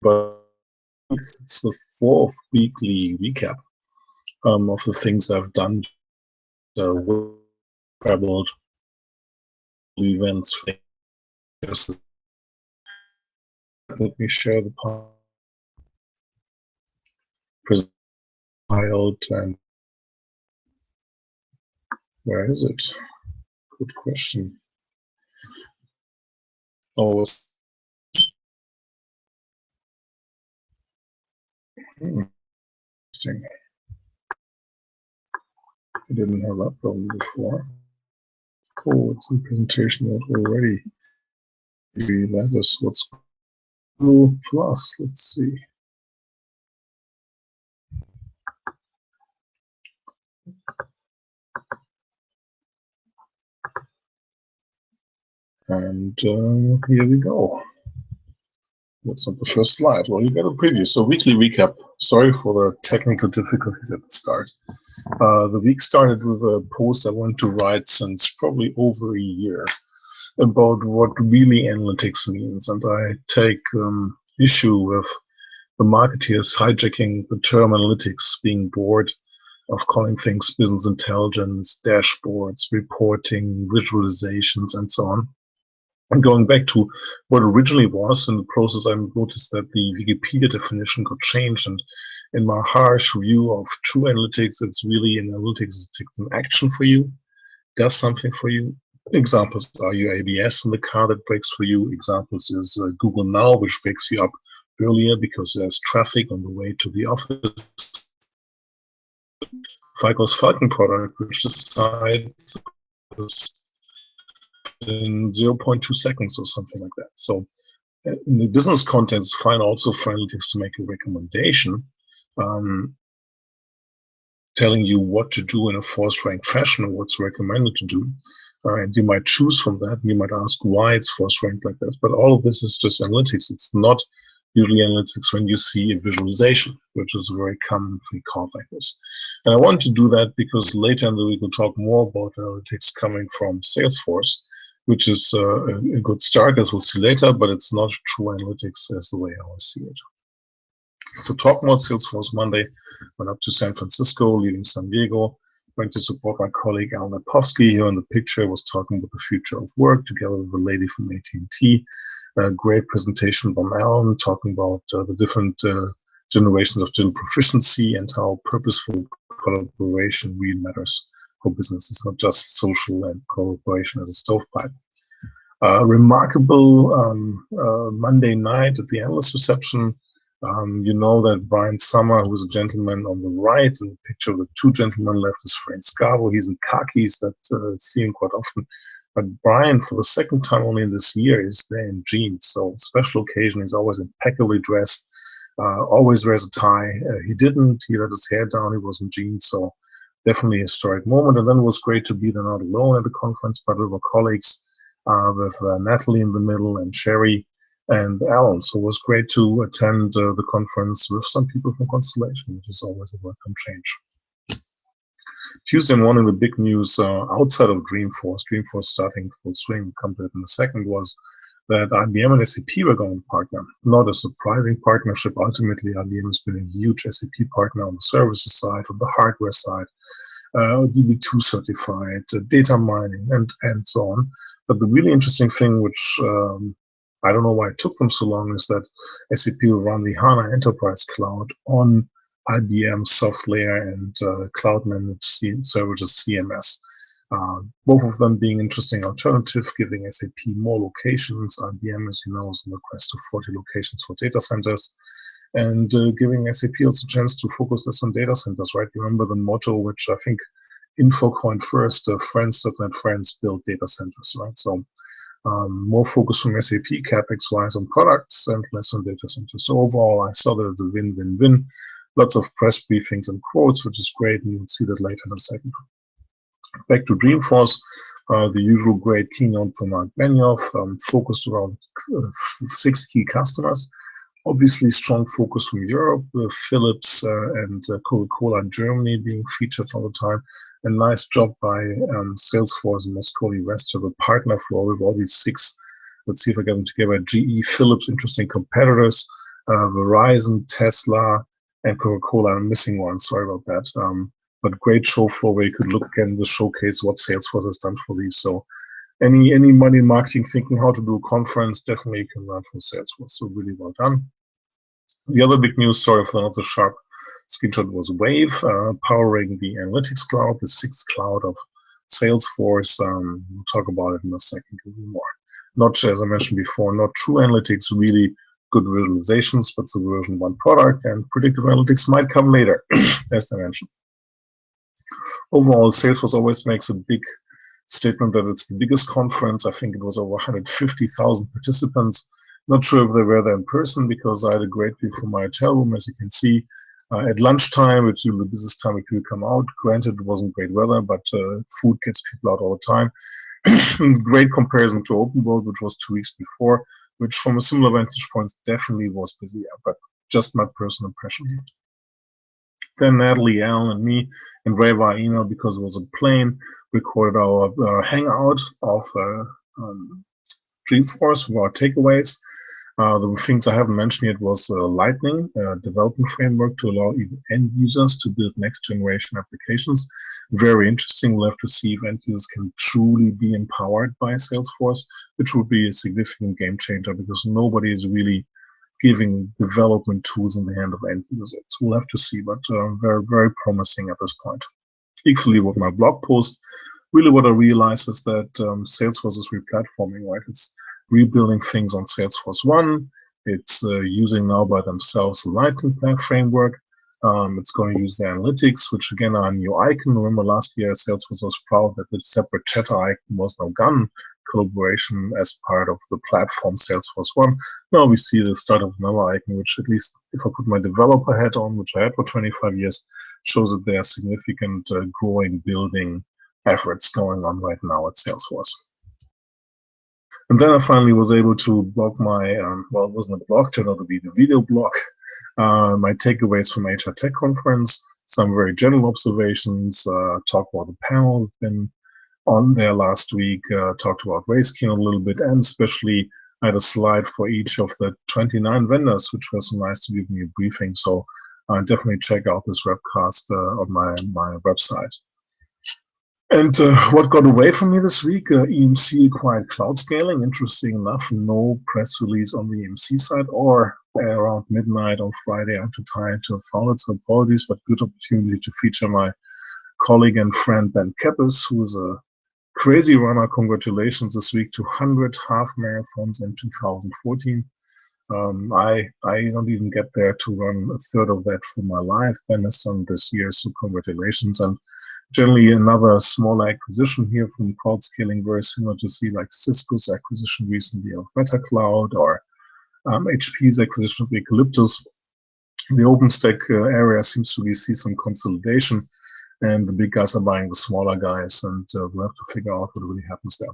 but it's the fourth weekly recap of the things I've done, traveled, events. Let me share the pilot, and where is it? Good question. Oh, interesting. I didn't have that problem before. Oh, it's in presentation mode already. That is what's Google Plus. Let's see. And here we go. That's not the first slide. Well, you got a preview. So weekly recap. Sorry for the technical difficulties at the start. The week started with a post I wanted to write since probably over a year about what really analytics means. And I take issue with the marketeers hijacking the term analytics, being bored of calling things business intelligence, dashboards, reporting, visualizations, and so on. And going back to what originally was in the process, I noticed that the Wikipedia definition got changed. And in my harsh view of true analytics, it's really in analytics, it takes an action for you, does something for you. Examples are your ABS in the car that breaks for you. Examples is Google Now, which wakes you up earlier because there's traffic on the way to the office. FICO's Falcon product, which decides in 0.2 seconds or something like that. So in the business context, it's fine also for analytics to make a recommendation, telling you what to do in a forced rank fashion or what's recommended to do. And you might choose from that. You might ask why it's forced ranked like that. But all of this is just analytics. It's not usually analytics when you see a visualization, which is very commonly called like this. And I want to do that because later in the week we'll talk more about analytics coming from Salesforce, which is a good start, as we'll see later, but it's not true analytics as the way I always see it. So talking about Salesforce Monday, went up to San Francisco, leaving San Diego, went to support my colleague Alan Lepofsky. Here in the picture was talking about the future of work together with a lady from AT&T. A great presentation from Alan, talking about the different generations of digital proficiency and how purposeful collaboration really matters for businesses, not just social and collaboration as a stovepipe. Remarkable Monday night at the analyst reception. You know that Brian Summer, who is a gentleman on the right, and the picture of the two gentlemen left is Frank Scavo. He's in khakis that see him quite often. But Brian, for the second time only in this year, is there in jeans. So special occasion, he's always impeccably dressed, always wears a tie. He didn't. He let his hair down. He was in jeans. So definitely a historic moment. And then it was great to be there not alone at the conference, but with our colleagues, with Natalie in the middle and Sherry and Alan. So it was great to attend the conference with some people from Constellation, which is always a welcome change. Tuesday morning, the big news outside of Dreamforce starting full swing, we'll come to it in a second, was that IBM and SAP were going to partner. Not a surprising partnership. Ultimately, IBM has been a huge SAP partner on the services side, on the hardware side, DB2 certified, data mining, and so on. But the really interesting thing, which I don't know why it took them so long, is that SAP will run the HANA Enterprise Cloud on IBM SoftLayer and Cloud Managed Services CMS. Both of them being interesting alternative, giving SAP more locations. IBM, as you know, is on the quest to 40 locations for data centers, and giving SAP also a chance to focus less on data centers, right? Remember the motto, which I think Info coined first, friends that let friends build data centers, right? So more focus from SAP CapEx-wise on products and less on data centers. So overall, I saw that as a win-win-win. Lots of press briefings and quotes, which is great, and you'll see that later in a second. Back to Dreamforce, the usual great keynote from Mark Benioff, focused around 6 key customers. Obviously, strong focus from Europe, Philips and Coca-Cola Germany being featured all the time. A nice job by Salesforce and Moscone West to have a partner for all these 6. Let's see if I get them together. GE, Philips, interesting competitors. Verizon, Tesla, and Coca-Cola. I'm missing one, sorry about that. But great show floor where you could look and showcase what Salesforce has done for these. So anybody in marketing thinking how to do a conference, definitely you can learn from Salesforce. So really well done. The other big news, sorry for not the sharp screenshot, was Wave, powering the analytics cloud, the sixth cloud of Salesforce. We'll talk about it in a second a little more. Not, as I mentioned before, not true analytics, really good visualizations, but it's a version 1 product, and predictive analytics might come later, as I mentioned. Overall, Salesforce always makes a big statement that it's the biggest conference. I think it was over 150,000 participants. Not sure if they were there in person because I had a great view from my hotel room, as you can see. At lunchtime, which is the busiest time we could come out. Granted, it wasn't great weather, but food gets people out all the time. Great comparison to Open World, which was 2 weeks before, which from a similar vantage point definitely was busier, but just my personal impression here. Then Natalie, Alan, and me, and Ray via email, because it was a plane, recorded our hangout of Dreamforce with our takeaways. The things I haven't mentioned yet was Lightning, a development framework to allow even end users to build next generation applications. Very interesting. We'll have to see if end users can truly be empowered by Salesforce, which would be a significant game changer because nobody is really giving development tools in the hand of end users. We'll have to see, but very, very promising at this point. Equally with my blog post, really what I realize is that Salesforce is replatforming, right? It's rebuilding things on Salesforce One. It's using now by themselves the Lightning framework. It's going to use the analytics, which again are a new icon. Remember last year Salesforce was proud that the separate chatter icon was now gone. Collaboration as part of the platform Salesforce One. Now we see the start of another icon, which at least if I put my developer hat on, which I had for 25 years, shows that there are significant growing, building efforts going on right now at Salesforce. And then I finally was able to blog my, well, it wasn't a blog, turned out to be the video blog, my takeaways from HR Tech Conference, some very general observations, talk about the panel, been on there last week, talked about Rayskino a little bit, and especially I had a slide for each of the 29 vendors, which was nice to give me a briefing. So definitely check out this webcast on my website. And what got away from me this week? EMC acquired Cloud Scaling. Interesting enough, no press release on the EMC side, or around midnight on Friday. I'm too tired to have found it, so apologies, but good opportunity to feature my colleague and friend Ben Keppes, who is a crazy runner. Congratulations this week to 100 half marathons in 2014. I don't even get there to run a third of that for my life. Ben has done this year, so congratulations. And generally another small acquisition here from Cloud Scaling, very similar to see like Cisco's acquisition recently of MetaCloud or HP's acquisition of Eucalyptus. The OpenStack area seems to see some consolidation, and the big guys are buying the smaller guys, and we'll have to figure out what really happens there.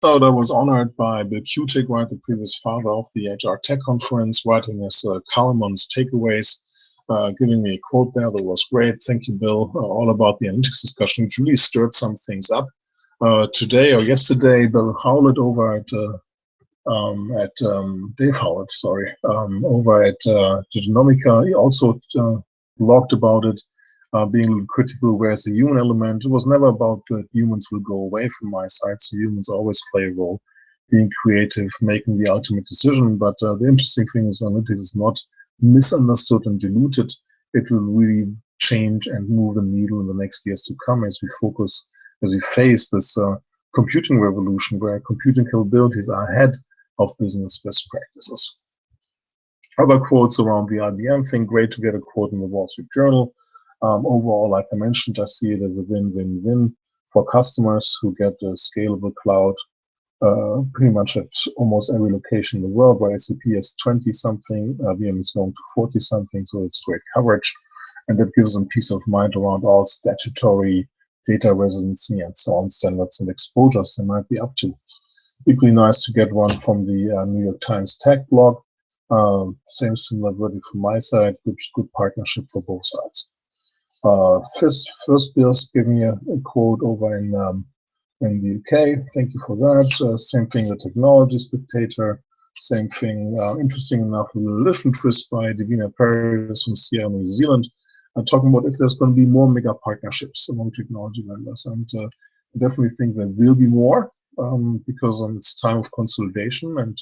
So I was honored by Bill Kutik, right, the previous father of the HR Tech Conference, writing his Kalamon's takeaways. Giving me a quote there that was great. Thank you, Bill. All about the analytics discussion, which really stirred some things up. Today or yesterday, Bill Howlett over at Dave Howlett, sorry, over at Genomica, he also blogged about it, being a little critical. Whereas the human element, it was never about that humans will go away from my side. So humans always play a role, being creative, making the ultimate decision. But the interesting thing is analytics is not misunderstood and diluted. It will really change and move the needle in the next years to come as we face this computing revolution where computing capabilities are ahead of business best practices. Other quotes around the IBM thing, great to get a quote in the Wall Street Journal. Overall, like I mentioned, I see it as a win-win-win for customers who get a scalable cloud pretty much at almost every location in the world, where SAP is 20-something, IBM is going to 40-something, so it's great coverage. And that gives them peace of mind around all statutory data residency and so on standards and exposures they might be up to. Equally nice to get one from the New York Times Tech blog. Same similar verdict from my side, good partnership for both sides. First Bill's giving me a quote over in the UK. Thank you for that. Same thing, the Technology Spectator. Same thing, interesting enough, a little twist by Divina Paris from Sierra New Zealand, talking about if there's going to be more mega partnerships among technology vendors. And I definitely think there will be more because it's time of consolidation, and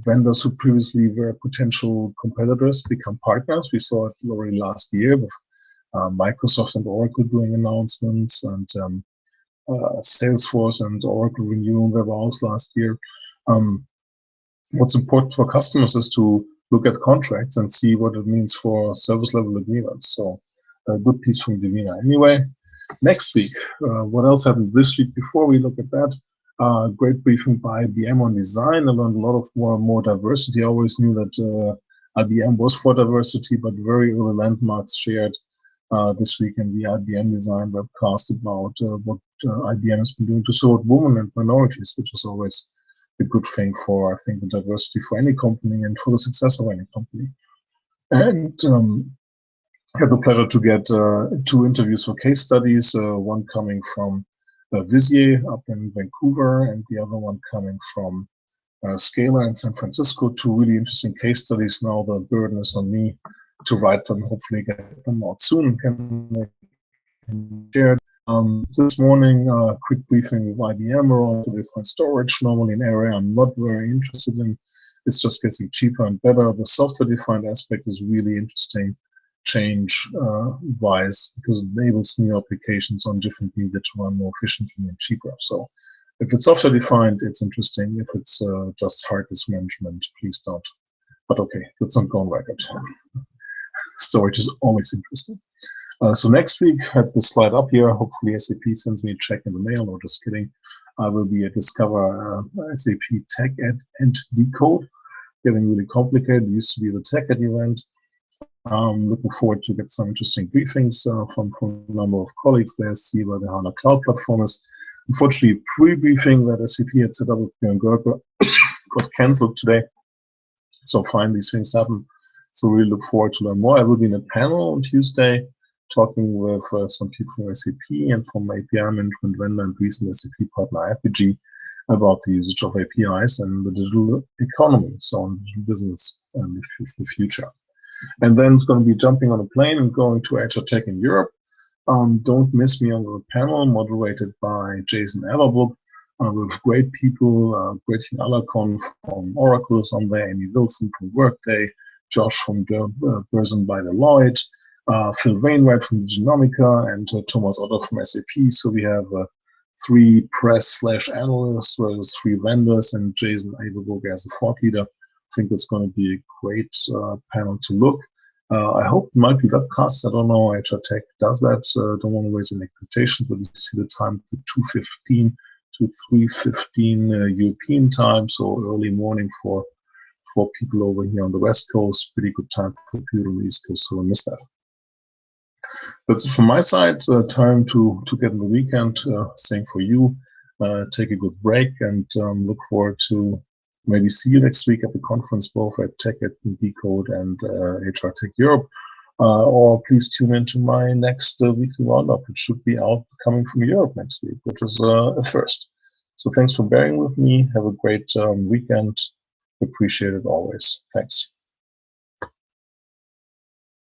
vendors who previously were potential competitors become partners. We saw it already last year with Microsoft and Oracle doing announcements, and Salesforce and Oracle renewing their vows last year. What's important for customers is to look at contracts and see what it means for service level agreements. So a good piece from Divina. Anyway, next week, what else happened this week? Before we look at that, great briefing by IBM on design. I learned a lot of more diversity. I always knew that IBM was for diversity, but very early landmarks shared this week in the IBM Design webcast about what IBM has been doing to support women and minorities, which is always a good thing for, I think, the diversity for any company and for the success of any company. And I had the pleasure to get 2 interviews for case studies, one coming from Vizier up in Vancouver, and the other one coming from Scala in San Francisco. 2 really interesting case studies. Now the burden is on me to write them, hopefully get them out soon. Can share. This morning, quick briefing with IBM around software-defined storage. Normally an area I'm not very interested in. It's just getting cheaper and better. The software-defined aspect is really interesting change-wise because it enables new applications on different media to run more efficiently and cheaper. So if it's software-defined, it's interesting. If it's just hard disk management, please don't. But okay, let's not go on record. Storage is always interesting. So next week, I had this slide up here. Hopefully SAP sends me a check in the mail. No, just kidding. I will be at Discover SAP Tech Ed and Decode. Getting really complicated. It used to be the Tech Ed event. Looking forward to get some interesting briefings from a number of colleagues there, see where the HANA Cloud Platform is. Unfortunately, pre-briefing that SAP had set up with Björn Gerke got cancelled today. So fine, these things happen. So we look forward to learn more. I will be in a panel on Tuesday talking with some people from SAP and from API management vendor and recent SAP partner IPG about the usage of APIs and the digital economy, so on digital business and the future. And then it's going to be jumping on a plane and going to HR Tech in Europe. Don't miss me on the panel moderated by Jason Everbrook with great people, Gretchen Alarcon from Oracle is on there, Amy Wilson from Workday, Josh from Gerson by Deloitte, Phil Wainwright from Diginomica, and Thomas Otter from SAP. So we have 3 press/analysts versus 3 vendors, and Jason Everbrook as a thought leader. I think it's going to be a great panel to look. I hope it might be webcast. I don't know. HR Tech does that. Don't want to raise any expectations, but you see the time to 2:15 to 3:15 European time, so early morning for people over here on the West Coast. Pretty good time for people on the East Coast, so I miss that. That's it from my side. Time to get in the weekend. Same for you. Take a good break and look forward to maybe see you next week at the conference, both at Tech at Decode and HR Tech Europe. Or please tune into my next weekly roundup, which should be out coming from Europe next week, which is a first. So thanks for bearing with me. Have a great weekend. Appreciate it always. Thanks.